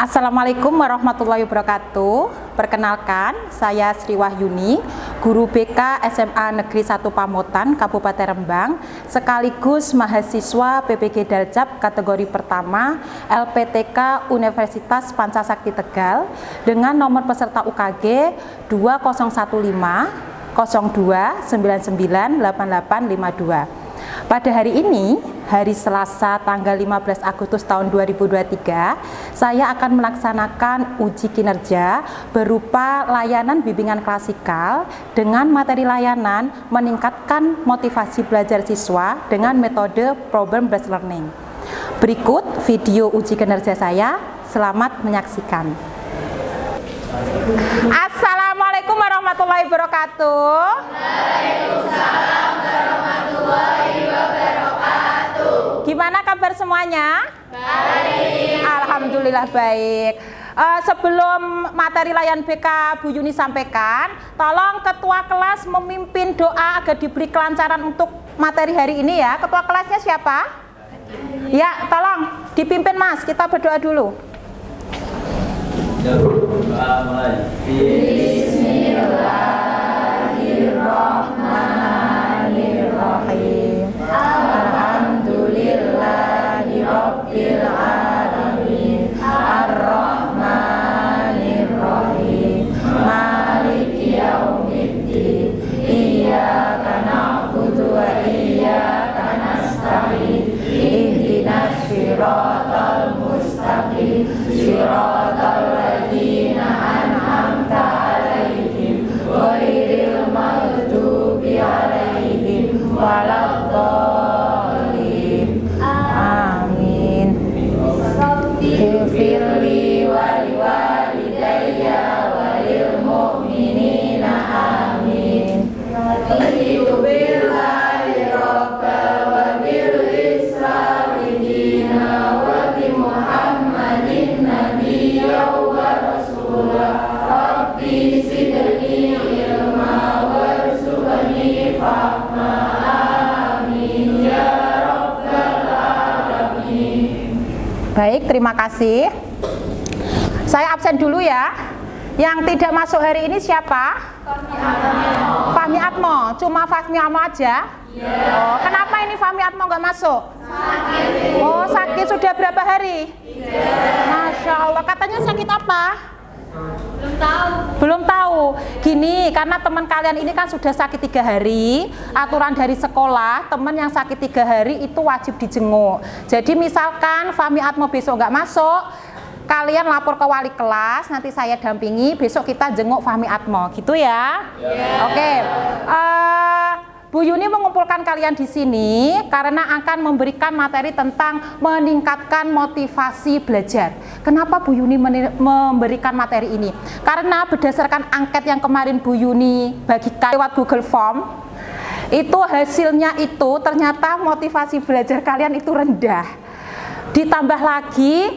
Assalamualaikum warahmatullahi wabarakatuh. Perkenalkan, saya Sri Wahyuni, guru BK SMA Negeri 1 Pamotan, Kabupaten Rembang, sekaligus mahasiswa PPG Daljab kategori pertama LPTK Universitas Pancasakti Tegal dengan nomor peserta UKG 2015 0299 8852. Pada hari ini, hari Selasa tanggal 15 Agustus tahun 2023, saya akan melaksanakan uji kinerja berupa layanan bimbingan klasikal dengan materi layanan meningkatkan motivasi belajar siswa dengan metode problem based learning. Berikut video uji kinerja saya, selamat menyaksikan. Assalamualaikum warahmatullahi wabarakatuh. Waalaikumsalam warahmatullahi wabarakatuh. Gimana kabar semuanya? Baik. Alhamdulillah baik. Sebelum materi layan BK Bu Yuni sampaikan, tolong ketua kelas memimpin doa agar diberi kelancaran untuk materi hari ini ya. Ketua kelasnya siapa? Ya, tolong dipimpin Mas, kita berdoa dulu. Bismillahirrahmanirrahim. Alhamdulillahirabbil alamin. Arrahmanirrahim. Maliki yaumiddin. Iyyaka na'budu wa iyyaka nasta'in. Ihdinas siratal mustaqim. Siratal ladzina an'amta 'alaihim ghairil maghdubi 'alaihim waladdallin. Amin. Ighfirli wa liwalidayya wa lil mu'minina amin. Raditu billahi rabba wa bil islami dina wa bi Muhammadin nabiyya wa rasulah. Rabbi zidni ilma warzuqni fahma. Amin ya rabbal alamin. Baik, terima kasih. Saya absen dulu ya. Yang tidak masuk hari ini siapa? Fahmi Atmo. Cuma Fahmi Atmo aja? Oh, kenapa ini Fahmi Atmo nggak masuk? Sakit. Oh, sakit sudah berapa hari? 3. Masya Allah. Katanya sakit apa? Belum tahu. Gini, karena teman kalian ini kan sudah sakit 3 hari. Aturan dari sekolah, teman yang sakit 3 hari itu wajib dijenguk. Jadi misalkan Fahmi Atmo besok nggak masuk, kalian lapor ke wali kelas, nanti saya dampingi, besok kita jenguk Fahmi Atmo, gitu ya? Oke. Bu Yuni mengumpulkan kalian di sini karena akan memberikan materi tentang meningkatkan motivasi belajar. Kenapa Bu Yuni memberikan materi ini? Karena berdasarkan angket yang kemarin Bu Yuni bagikan lewat Google Form, itu hasilnya itu ternyata motivasi belajar kalian itu rendah. Ditambah lagi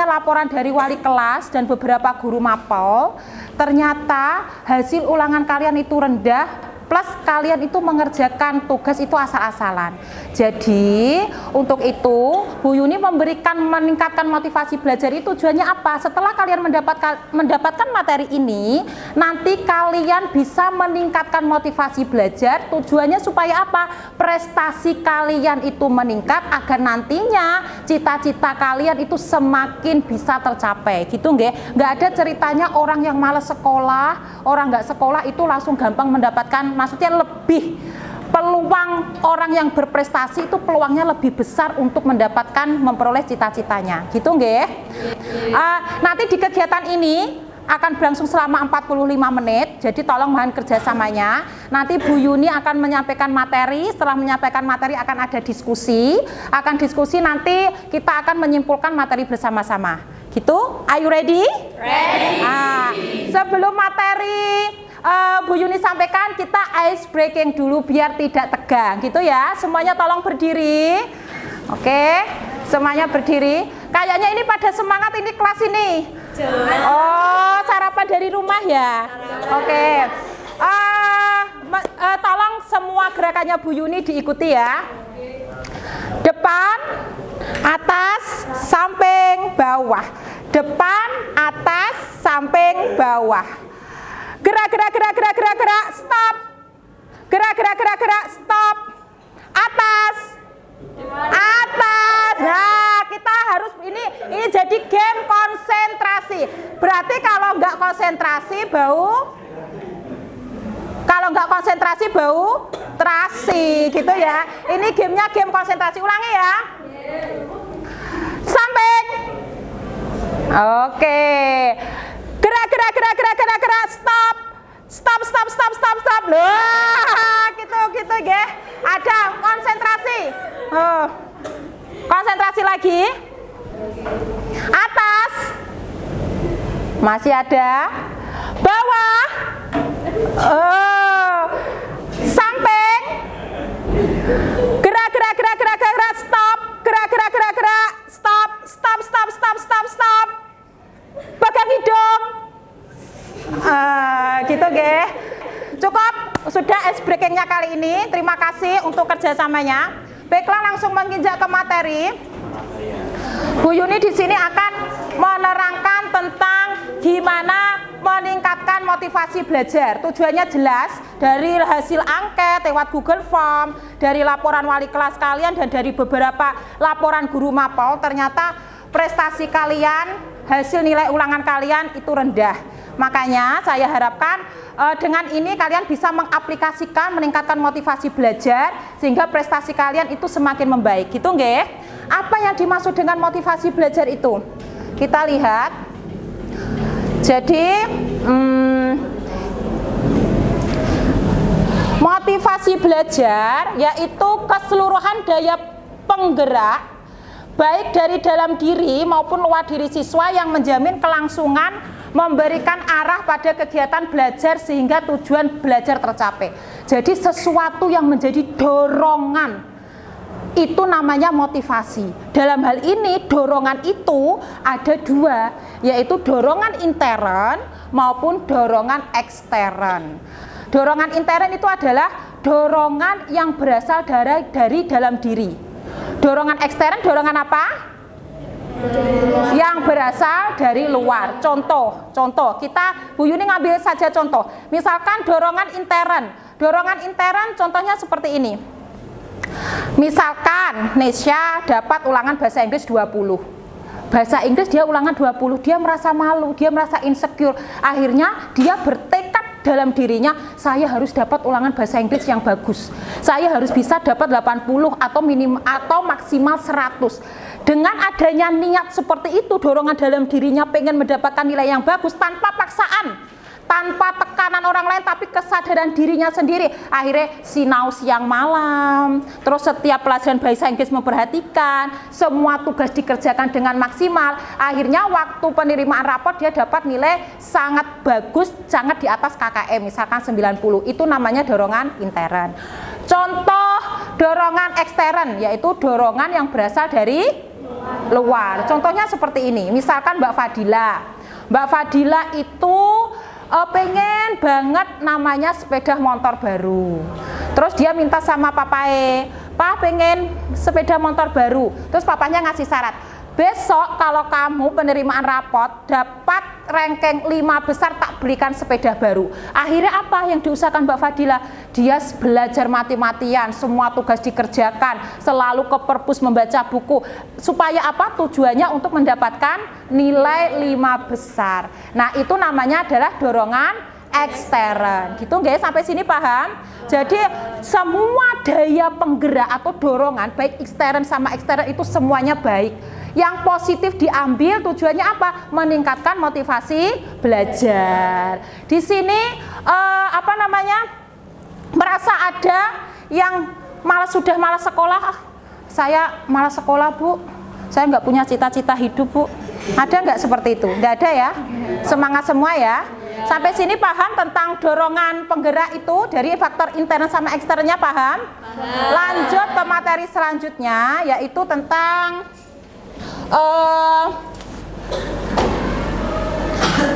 laporan dari wali kelas dan beberapa guru mapel, ternyata hasil ulangan kalian itu rendah. Plus kalian itu mengerjakan tugas itu asal-asalan. Jadi untuk itu Bu Yuni meningkatkan motivasi belajar itu tujuannya apa? Setelah kalian mendapatkan materi ini, nanti kalian bisa meningkatkan motivasi belajar. Tujuannya supaya apa? Prestasi kalian itu meningkat agar nantinya cita-cita kalian itu semakin bisa tercapai. Gitu nggak? Nggak ada ceritanya orang yang malas sekolah, orang nggak sekolah itu langsung gampang mendapatkan, maksudnya lebih peluang orang yang berprestasi itu peluangnya lebih besar untuk memperoleh cita-citanya, gitu nggih? Nanti di kegiatan ini akan berlangsung selama 45 menit, jadi tolong mohon kerjasamanya. Nanti Bu Yuni akan menyampaikan materi, setelah menyampaikan materi akan ada diskusi, nanti kita akan menyimpulkan materi bersama-sama. Gitu? Are you ready? Ready. Sebelum materi Bu Yuni sampaikan, kita ice breaking dulu biar tidak tegang gitu ya. Semuanya tolong berdiri. Oke, semuanya berdiri. Kayaknya ini pada semangat ini kelas ini. Oh, sarapan dari rumah ya. Oke. Tolong semua gerakannya Bu Yuni diikuti ya. Depan, atas, samping, bawah. Depan, atas, samping, bawah. Gerak, gerak, gerak, gerak, gerak, gerak, stop. Gerak, gerak, gerak, gerak, stop. Atas. Atas. Nah, kita harus ini jadi game konsentrasi. Berarti kalau nggak konsentrasi bau. Kalau nggak konsentrasi bau terasi gitu ya. Ini gamenya game konsentrasi. Ulangi ya. Samping. Oke. Gerak, gerak, gerak, gerak, gerak, gerak, stop. Stop, stop, stop, stop, stop. Loh, gitu ya. Ada konsentrasi. Konsentrasi lagi. Atas. Masih ada. Bawah. Samping. Gerak, gerak, gerak, gerak, gerak, stop. Gerak, gerak, gerak, gerak, stop. Stop, stop, stop, stop, stop. Pegang hidung. Gitu ge. Cukup, sudah ice breakingnya kali ini. Terima kasih untuk kerjasamanya. Baiklah, langsung menginjak ke materi. Bu Yuni di sini akan menerangkan tentang gimana meningkatkan motivasi belajar. Tujuannya jelas, dari hasil angket lewat Google Form, dari laporan wali kelas kalian, dan dari beberapa laporan guru mapel, ternyata prestasi kalian, hasil nilai ulangan kalian itu rendah. Makanya saya harapkan dengan ini kalian bisa mengaplikasikan, meningkatkan motivasi belajar sehingga prestasi kalian itu semakin membaik. Gitu nggih? Apa yang dimaksud dengan motivasi belajar itu? Kita lihat. Jadi motivasi belajar yaitu keseluruhan daya penggerak baik dari dalam diri maupun luar diri siswa yang menjamin kelangsungan, memberikan arah pada kegiatan belajar sehingga tujuan belajar tercapai. Jadi sesuatu yang menjadi dorongan, itu namanya motivasi. Dalam hal ini dorongan itu ada dua, yaitu dorongan intern maupun dorongan ekstern. Dorongan intern itu adalah dorongan yang berasal dari dalam diri. Dorongan ekstern, dorongan apa? Yang berasal dari luar. Contoh kita Bu Yuni ngambil saja contoh. Misalkan dorongan intern. Dorongan intern contohnya seperti ini. Misalkan Nesya dapat ulangan bahasa Inggris 20. Bahasa Inggris dia ulangan 20, dia merasa malu, dia merasa insecure. Akhirnya dia bertekad dalam dirinya, saya harus dapat ulangan bahasa Inggris yang bagus. Saya harus bisa dapat 80 atau minim atau maksimal 100. Dengan adanya niat seperti itu, dorongan dalam dirinya pengen mendapatkan nilai yang bagus tanpa paksaan, tanpa tekanan orang lain, tapi kesadaran dirinya sendiri. Akhirnya sinau siang malam, terus setiap pelajaran bahasa Inggris memperhatikan, semua tugas dikerjakan dengan maksimal. Akhirnya waktu penerimaan rapor dia dapat nilai sangat bagus, sangat di atas KKM, misalkan 90. Itu namanya dorongan intern. Contoh dorongan ekstern, yaitu dorongan yang berasal dari luar. Contohnya seperti ini, misalkan Mbak Fadila. Mbak Fadila itu pengen banget namanya sepeda motor baru. Terus dia minta sama papae, "Pak, pengen sepeda motor baru." Terus papanya ngasih syarat, "Besok kalau kamu penerimaan rapot dapat ranking 5 besar, tak belikan sepeda baru." Akhirnya apa yang diusahakan Mbak Fadila? Dia belajar mati-matian, semua tugas dikerjakan, selalu ke perpus membaca buku. Supaya apa? Tujuannya untuk mendapatkan nilai 5 besar. Nah, itu namanya adalah dorongan ekstern. Gitu nggak? Sampai sini paham? Jadi semua daya penggerak atau dorongan baik ekstern sama ekstern itu semuanya baik. Yang positif diambil, tujuannya apa? Meningkatkan motivasi belajar. Di sini merasa ada yang sudah malas sekolah. Saya malas sekolah, Bu. Saya nggak punya cita-cita hidup, Bu. Ada nggak seperti itu? Nggak ada ya? Semangat semua ya. Sampai sini paham tentang dorongan penggerak itu dari faktor intern sama eksternnya, paham? Lanjut ke materi selanjutnya, yaitu tentang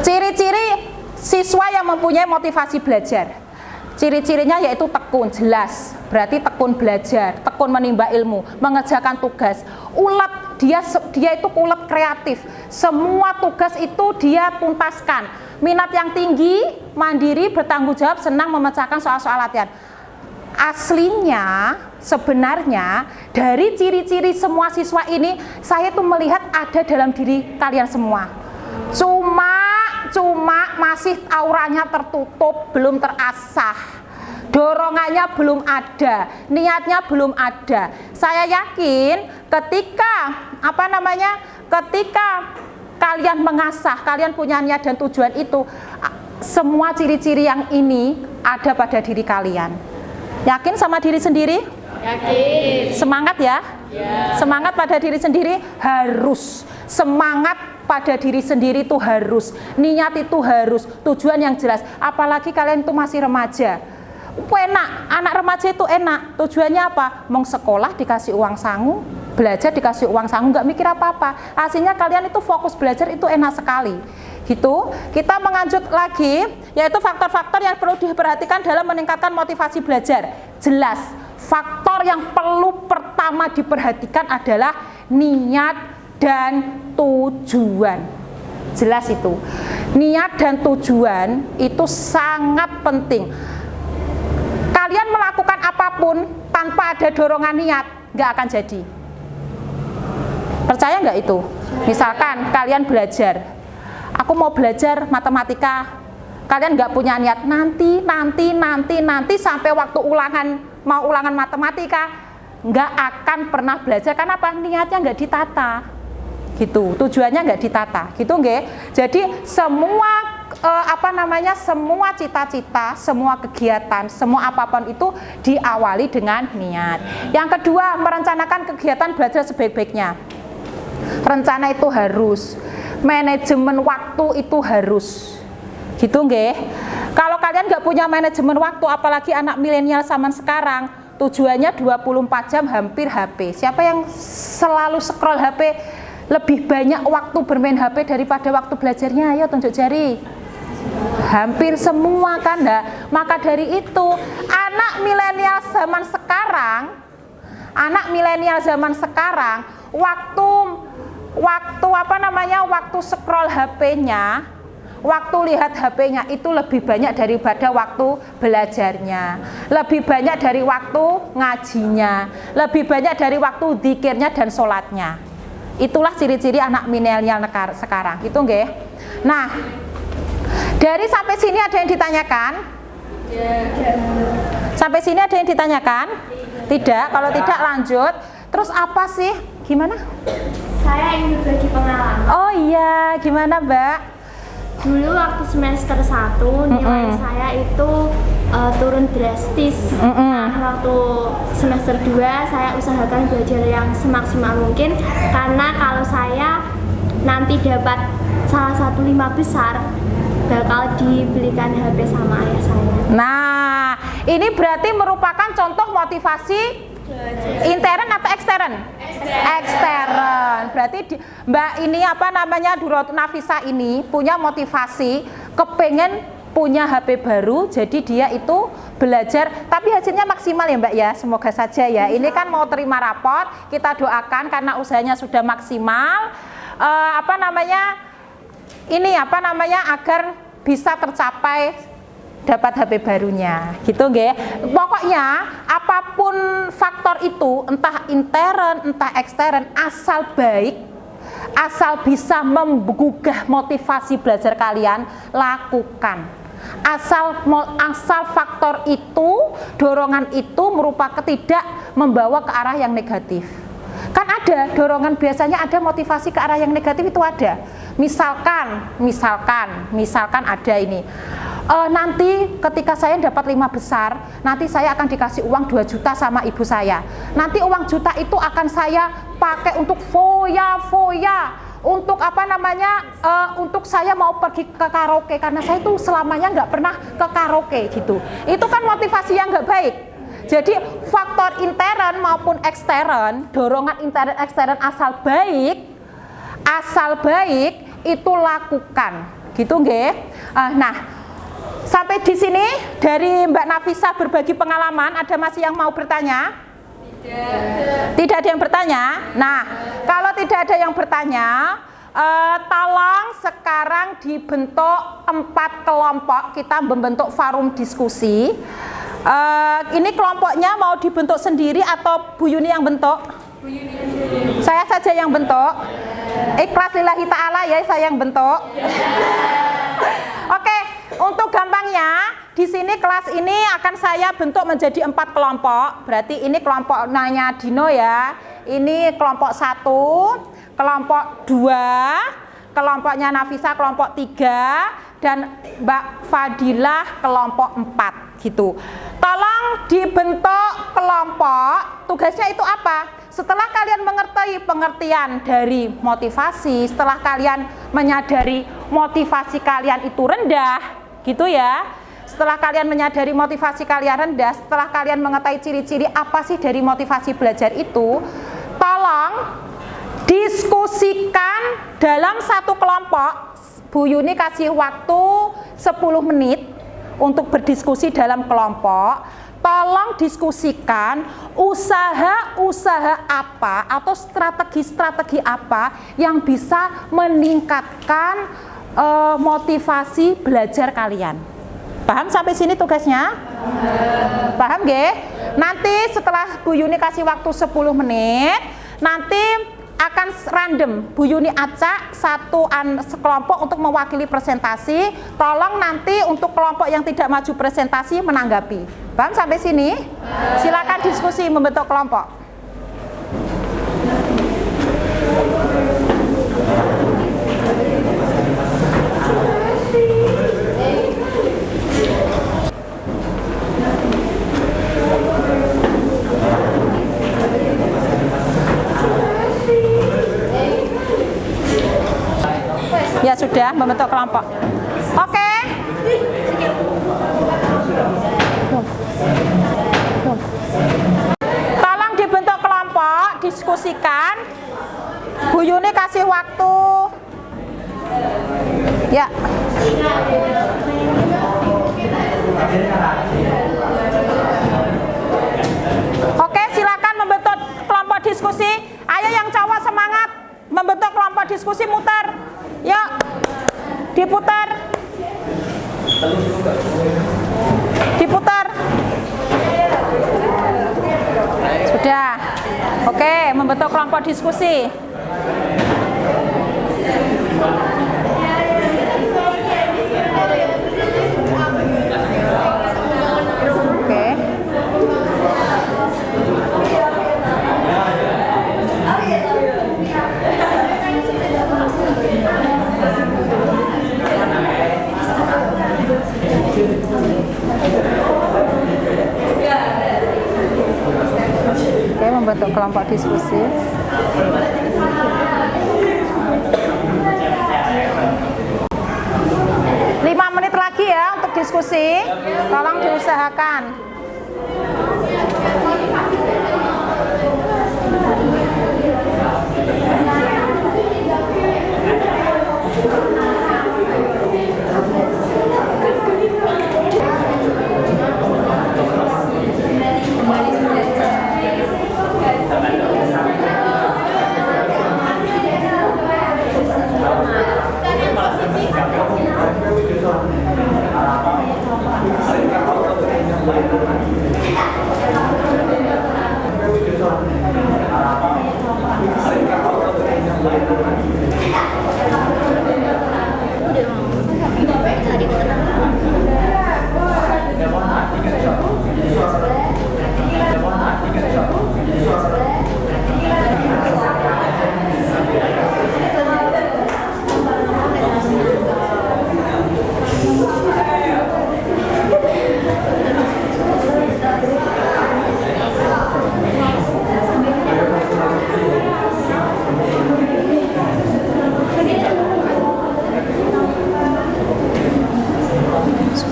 ciri-ciri siswa yang mempunyai motivasi belajar. Ciri-cirinya yaitu tekun, jelas. Berarti tekun belajar, tekun menimba ilmu, mengerjakan tugas. Ulet, dia itu ulet kreatif. Semua tugas itu dia tuntaskan. Minat yang tinggi, mandiri, bertanggung jawab, senang memecahkan soal-soal latihan. Aslinya, sebenarnya dari ciri-ciri semua siswa ini, saya tuh melihat ada dalam diri kalian semua. Cuma masih auranya tertutup, belum terasah. Dorongannya belum ada, niatnya belum ada. Saya yakin ketika kalian mengasah, kalian punya niat dan tujuan itu, semua ciri-ciri yang ini ada pada diri kalian. Yakin sama diri sendiri? Yakin. Semangat ya? Ya. Semangat pada diri sendiri harus. Semangat pada diri sendiri itu harus. Niat itu harus. Tujuan yang jelas. Apalagi kalian itu masih remaja. Enak, anak remaja itu enak. Tujuannya apa? Mau sekolah dikasih uang sangu, belajar dikasih uang sangu, nggak mikir apa-apa. Hasilnya kalian itu fokus belajar, itu enak sekali. Gitu. Kita menganjut lagi, yaitu faktor-faktor yang perlu diperhatikan dalam meningkatkan motivasi belajar. Jelas, faktor yang perlu pertama diperhatikan adalah niat dan tujuan. Jelas itu. Niat dan tujuan itu sangat penting. Kalian melakukan apapun tanpa ada dorongan niat, nggak akan jadi. Percaya nggak itu? Misalkan kalian belajar, aku mau belajar matematika, kalian nggak punya niat, nanti sampai waktu mau ulangan matematika, nggak akan pernah belajar. Karena apa? Niatnya nggak ditata, gitu. Tujuannya nggak ditata, gitu nggak? Jadi semua semua cita-cita, semua kegiatan, semua apapun itu diawali dengan niat. Yang kedua, merencanakan kegiatan belajar sebaik-baiknya. Rencana itu harus, manajemen waktu itu harus, gitu nggih. Kalau kalian nggak punya manajemen waktu, apalagi anak milenial zaman sekarang, tujuannya 24 jam hampir HP. Siapa yang selalu scroll HP, lebih banyak waktu bermain HP daripada waktu belajarnya? Ayo tunjuk jari. Hampir semua kan, maka dari itu anak milenial zaman sekarang, waktu scroll HP-nya, waktu lihat HP-nya itu lebih banyak daripada waktu belajarnya, lebih banyak dari waktu ngajinya, lebih banyak dari waktu zikirnya dan sholatnya. Itulah ciri-ciri anak milenial sekarang, itu nggih. Nah, dari sampai sini ada yang ditanyakan? Sampai sini ada yang ditanyakan? Tidak. Kalau tidak lanjut. Terus apa sih? Gimana? Saya ingin berbagi pengalaman. Oh iya, gimana Mbak? Dulu waktu semester 1 nilai saya itu turun drastis. Nah, waktu semester 2 saya usahakan belajar yang semaksimal mungkin, karena kalau saya nanti dapat salah satu 5 besar, bakal dibelikan HP sama ayah saya. Nah, ini berarti merupakan contoh motivasi intern atau ekstern? Ekstern. Berarti Mbak ini Duratun Nafisa ini punya motivasi kepengen punya HP baru, jadi dia itu belajar, tapi hasilnya maksimal ya Mbak ya, semoga saja ya. Ini kan mau terima raport, kita doakan karena usahanya sudah maksimal. Agar bisa tercapai dapat HP barunya, gitu nggih. Pokoknya apapun faktor itu, entah intern, entah ekstern, asal baik, asal bisa menggugah motivasi belajar kalian, lakukan. Asal faktor itu, dorongan itu merupakan tidak membawa ke arah yang negatif. Kan ada dorongan, biasanya ada motivasi ke arah yang negatif, itu ada. Misalkan ada ini, nanti ketika saya dapat 5 besar, nanti saya akan dikasih uang 2 juta sama ibu saya. Nanti uang juta itu akan saya pakai untuk foya-foya, untuk apa namanya, untuk saya mau pergi ke karaoke karena saya tuh selamanya nggak pernah ke karaoke gitu. Itu kan motivasi yang nggak baik. Jadi faktor intern maupun ekstern, dorongan intern ekstern asal baik itu lakukan, gitu nggih. Nah, sampai di sini dari Mbak Nafisa berbagi pengalaman, ada masih yang mau bertanya? Tidak ada yang bertanya. Nah, kalau tidak ada yang bertanya, tolong sekarang dibentuk 4 kelompok. Kita membentuk forum diskusi. Ini kelompoknya mau dibentuk sendiri atau Bu Yuni yang bentuk? Bu Yuni. Saya saja yang bentuk. Ikhlas lillahi ta'ala ya, saya yang bentuk. Oke, untuk gampangnya di sini kelas ini akan saya bentuk menjadi 4 kelompok. Berarti ini kelompok nanya Dino ya. Ini kelompok 1, kelompok 2, kelompoknya Nafisa kelompok 3, dan Mbak Fadilah kelompok 4 gitu. Tolong dibentuk kelompok. Tugasnya itu apa? Setelah kalian mengerti pengertian dari motivasi, setelah kalian menyadari motivasi kalian itu rendah, gitu ya. Setelah kalian menyadari motivasi kalian rendah, setelah kalian mengetahui ciri-ciri apa sih dari motivasi belajar itu, tolong diskusikan dalam satu kelompok. Bu Yuni kasih waktu 10 menit untuk berdiskusi dalam kelompok. Tolong diskusikan usaha-usaha apa atau strategi-strategi apa yang bisa meningkatkan motivasi belajar kalian. Paham sampai sini tugasnya? Paham nggih? Nanti setelah Bu Yuni kasih waktu 10 menit, nanti akan random Bu Yuni acak satu sekelompok untuk mewakili presentasi. Tolong nanti untuk kelompok yang tidak maju presentasi menanggapi. Paham sampai sini? Silakan diskusi membentuk kelompok. Ya sudah, membentuk kelompok. Oke. Tolong dibentuk kelompok, diskusikan. Bu Yuni kasih waktu. Ya. Oke, silakan membentuk kelompok diskusi. Ayo yang cowok semangat membentuk kelompok diskusi, muter. Yuk, diputar. Diputar. Sudah. Oke, membentuk kelompok diskusi. Oke. Oke, membentuk kelompok diskusi. Lima menit lagi ya untuk diskusi. Tolong diusahakan.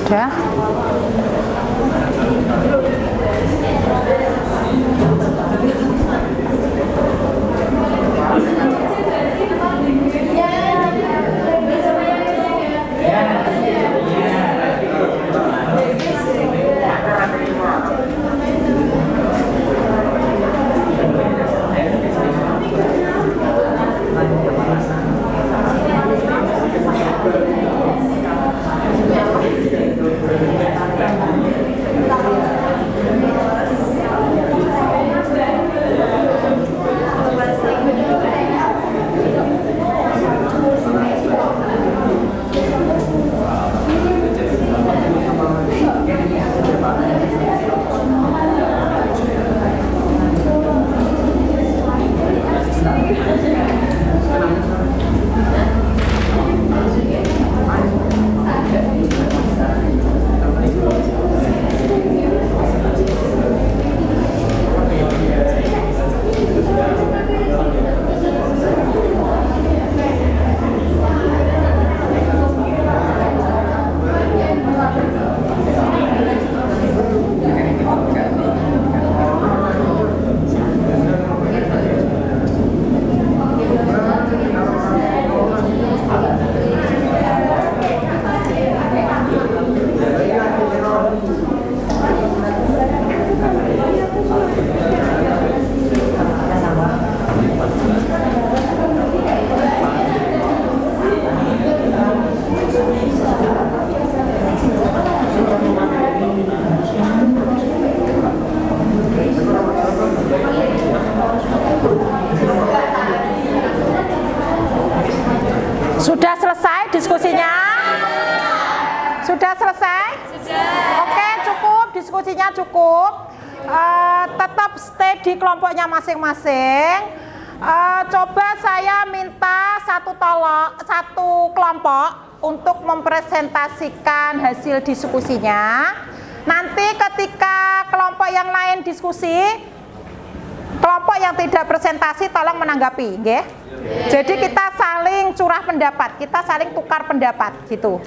Sudah. Sudah selesai diskusinya? Sudah selesai? Sudah. Oke, cukup, diskusinya cukup. Tetap stay di kelompoknya masing-masing. Coba saya minta satu kelompok untuk mempresentasikan hasil diskusinya. Nanti ketika kelompok yang lain diskusi, kelompok yang tidak presentasi tolong menanggapi, nggih. Jadi kita saling curah pendapat, kita saling tukar pendapat gitu.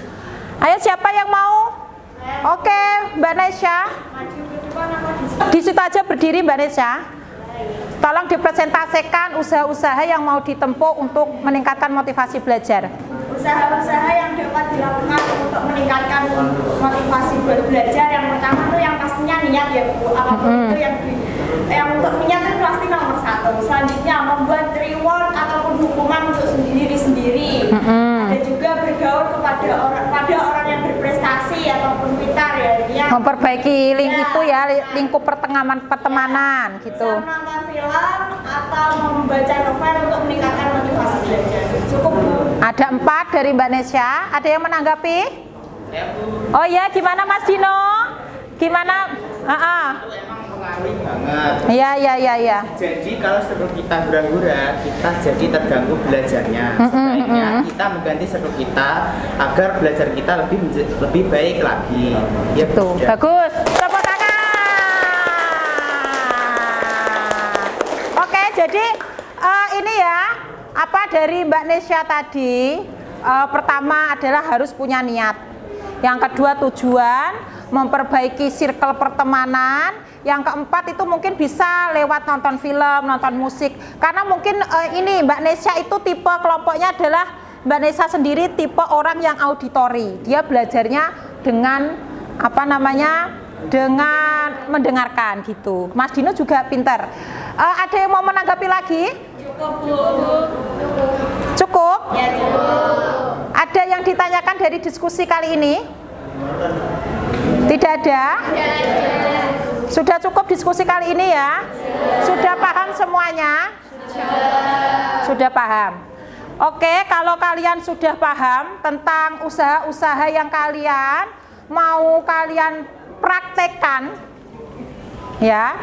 Ayo siapa yang mau? Oke, Mbak Nesya. Di situ aja berdiri Mbak Nesya. Tolong dipresentasikan usaha-usaha yang mau ditempuh untuk meningkatkan motivasi belajar. Usaha-usaha yang dapat dilakukan untuk meningkatkan motivasi belajar, yang pertama tuh yang pastinya niat ya Bu. Apapun itu yang untuk niat itu pasti nomor satu. Selanjutnya membuat reward ataupun hukuman untuk diri sendiri. Ada juga bergaul pada orang yang berprestasi ataupun pintar ya. Memperbaiki lingkup pertemanan gitu. Bisa menonton film atau membaca novel untuk meningkatkan motivasi belajar. Cukup Bu. Ada 4 dari Mbak Nesya. Ada yang menanggapi? Ya, Bu. Oh ya, gimana Mas Dino? Gimana? Itu emang pengaruh banget. Iya. Jadi kalau seru kita hura-hura, kita jadi terganggu belajarnya. Sebaiknya kita mengganti seru kita agar belajar kita lebih baik lagi. Ya, Tuh, ya. bagus. Tepuk tangan. Oke, jadi ini ya, apa dari Mbak Nesya tadi, pertama adalah harus punya niat. Yang kedua tujuan, memperbaiki circle pertemanan. Yang keempat itu mungkin bisa lewat nonton film, nonton musik. Karena mungkin ini Mbak Nesya itu tipe kelompoknya adalah Mbak Nesya sendiri tipe orang yang auditori. Dia belajarnya dengan dengan mendengarkan gitu. Mas Dino juga pintar. Ada yang mau menanggapi lagi? Cukup Bu. Cukup? Ya cukup. Ada yang ditanyakan dari diskusi kali ini? Tidak ada? Sudah cukup diskusi kali ini ya? Sudah paham semuanya? Sudah paham. Oke, kalau kalian sudah paham tentang usaha-usaha yang kalian mau kalian praktekkan ya,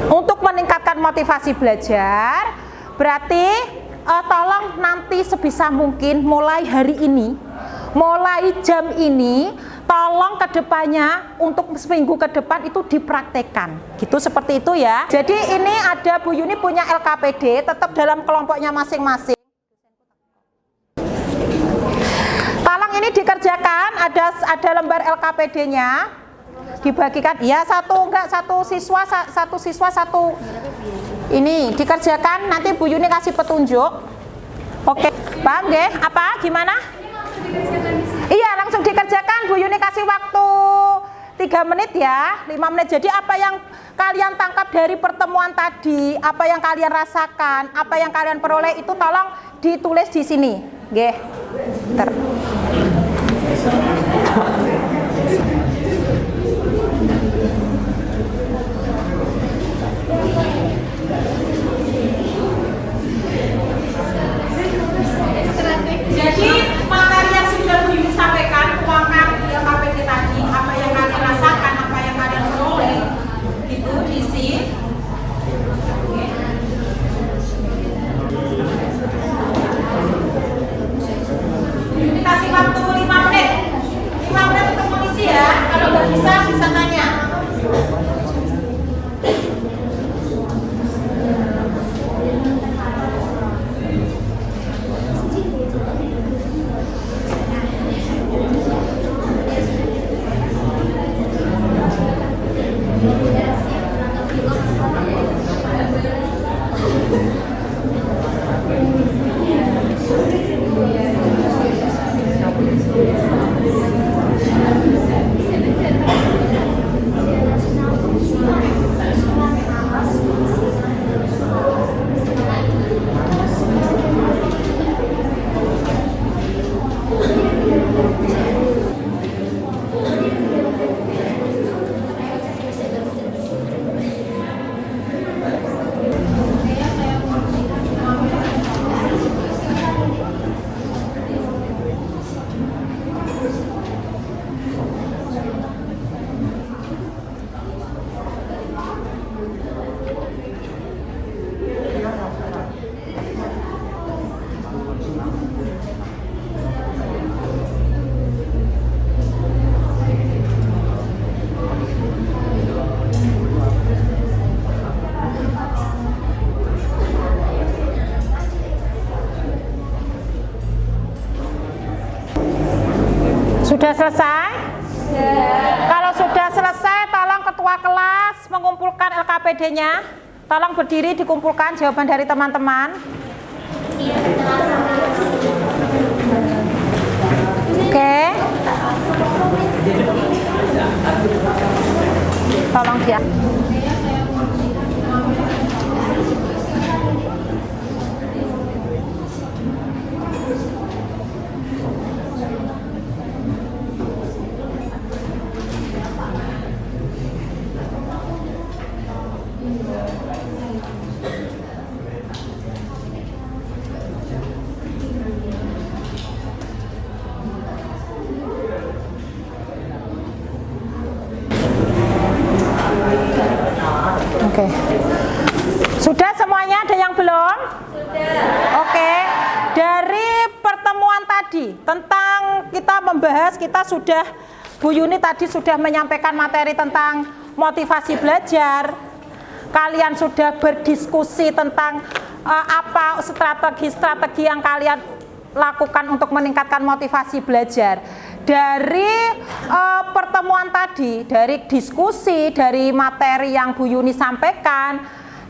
untuk meningkatkan motivasi belajar, berarti tolong nanti sebisa mungkin mulai hari ini, mulai jam ini, tolong kedepannya untuk seminggu ke depan itu dipraktekkan gitu, seperti itu ya. Jadi ini ada Bu Yuni punya LKPD, tetap dalam kelompoknya masing-masing. Tolong ini dikerjakan, ada lembar LKPD-nya, dibagikan. Ya, satu siswa satu. Ini dikerjakan, nanti Bu Yuni kasih petunjuk. Oke, paham nggih? Apa? Gimana? Iya, langsung dikerjakan. Bu Yuni kasih waktu 3 menit ya, 5 menit. Jadi apa yang kalian tangkap dari pertemuan tadi, apa yang kalian rasakan, apa yang kalian peroleh itu tolong ditulis di sini. Nggih. Jadi materi yang sudah Bu Yuni sampaikan, tuangkan di LKPD tadi, apa yang kalian rasakan, apa yang kalian peroleh, itu diisi. Ini kasih waktu 5 menit. 5 menit untuk mengisi ya. Kalau nggak bisa tanya. Sudah selesai? Kalau sudah selesai, tolong ketua kelas mengumpulkan LKPD-nya. Tolong berdiri dikumpulkan jawaban dari teman-teman. Oke. Tolong dia. Oke. Sudah semuanya, ada yang belum? Sudah. Oke. Dari pertemuan tadi tentang kita membahas, kita sudah, Bu Yuni tadi sudah menyampaikan materi tentang motivasi belajar. Kalian sudah berdiskusi tentang apa strategi-strategi yang kalian lakukan untuk meningkatkan motivasi belajar. Dari pertemuan tadi, dari diskusi, dari materi yang Bu Yuni sampaikan,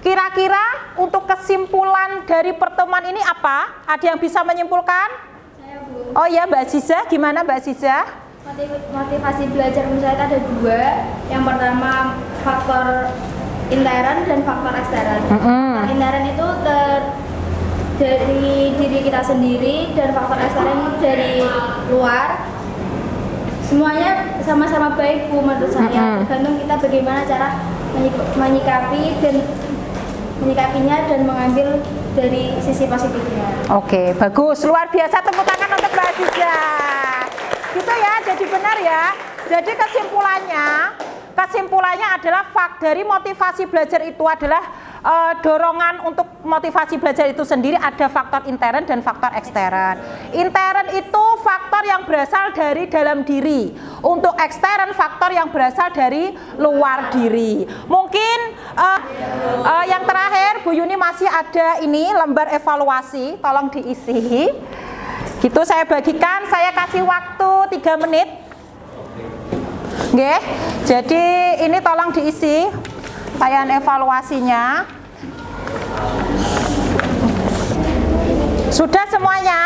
kira-kira untuk kesimpulan dari pertemuan ini apa? Ada yang bisa menyimpulkan? Saya, Bu. Oh ya, Mbak Ziza, gimana Mbak Ziza? Motivasi belajar menurut saya ada 2. Yang pertama faktor intern dan faktor ekstern. Faktor intern itu dari diri kita sendiri dan faktor ekstern dari luar. Semuanya sama-sama baik, Bu, menurut saya. Tergantung kita bagaimana cara menyikapinya dan mengambil dari sisi positifnya. Oke, bagus, luar biasa, tepuk tangan untuk Mbak Ziza. Gitu ya, jadi benar ya. Jadi kesimpulannya adalah dari motivasi belajar itu adalah dorongan untuk motivasi belajar itu sendiri ada faktor intern dan faktor ekstern. Intern itu faktor yang berasal dari dalam diri. Untuk ekstern faktor yang berasal dari luar diri. Mungkin yang terakhir Bu Yuni masih ada ini lembar evaluasi, tolong diisi. Gitu saya bagikan, saya kasih waktu 3 menit. Nggih. Jadi ini tolong diisi tayangan evaluasinya. Sudah semuanya?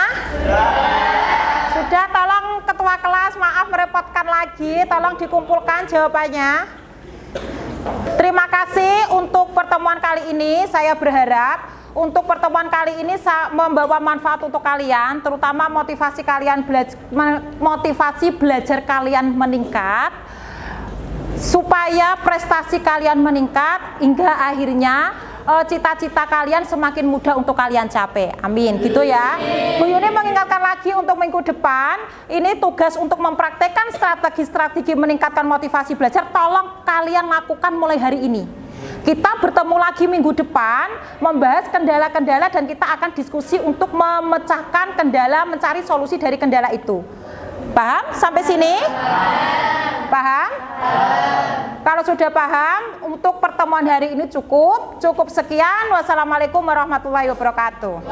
Sudah, tolong ketua kelas, maaf merepotkan lagi, tolong dikumpulkan jawabannya. Terima kasih untuk pertemuan kali ini. Saya berharap untuk pertemuan kali ini membawa manfaat untuk kalian, terutama motivasi belajar kalian meningkat, supaya prestasi kalian meningkat hingga akhirnya cita-cita kalian semakin mudah untuk kalian capai. Amin, gitu ya. Bu Yuni mengingatkan lagi untuk minggu depan, ini tugas untuk mempraktekkan strategi-strategi meningkatkan motivasi belajar. Tolong kalian lakukan mulai hari ini. Kita bertemu lagi minggu depan, membahas kendala-kendala dan kita akan diskusi untuk memecahkan kendala, mencari solusi dari kendala itu. Paham sampai sini? Paham? Kalau sudah paham, untuk pertemuan hari ini cukup sekian. Wassalamualaikum warahmatullahi wabarakatuh.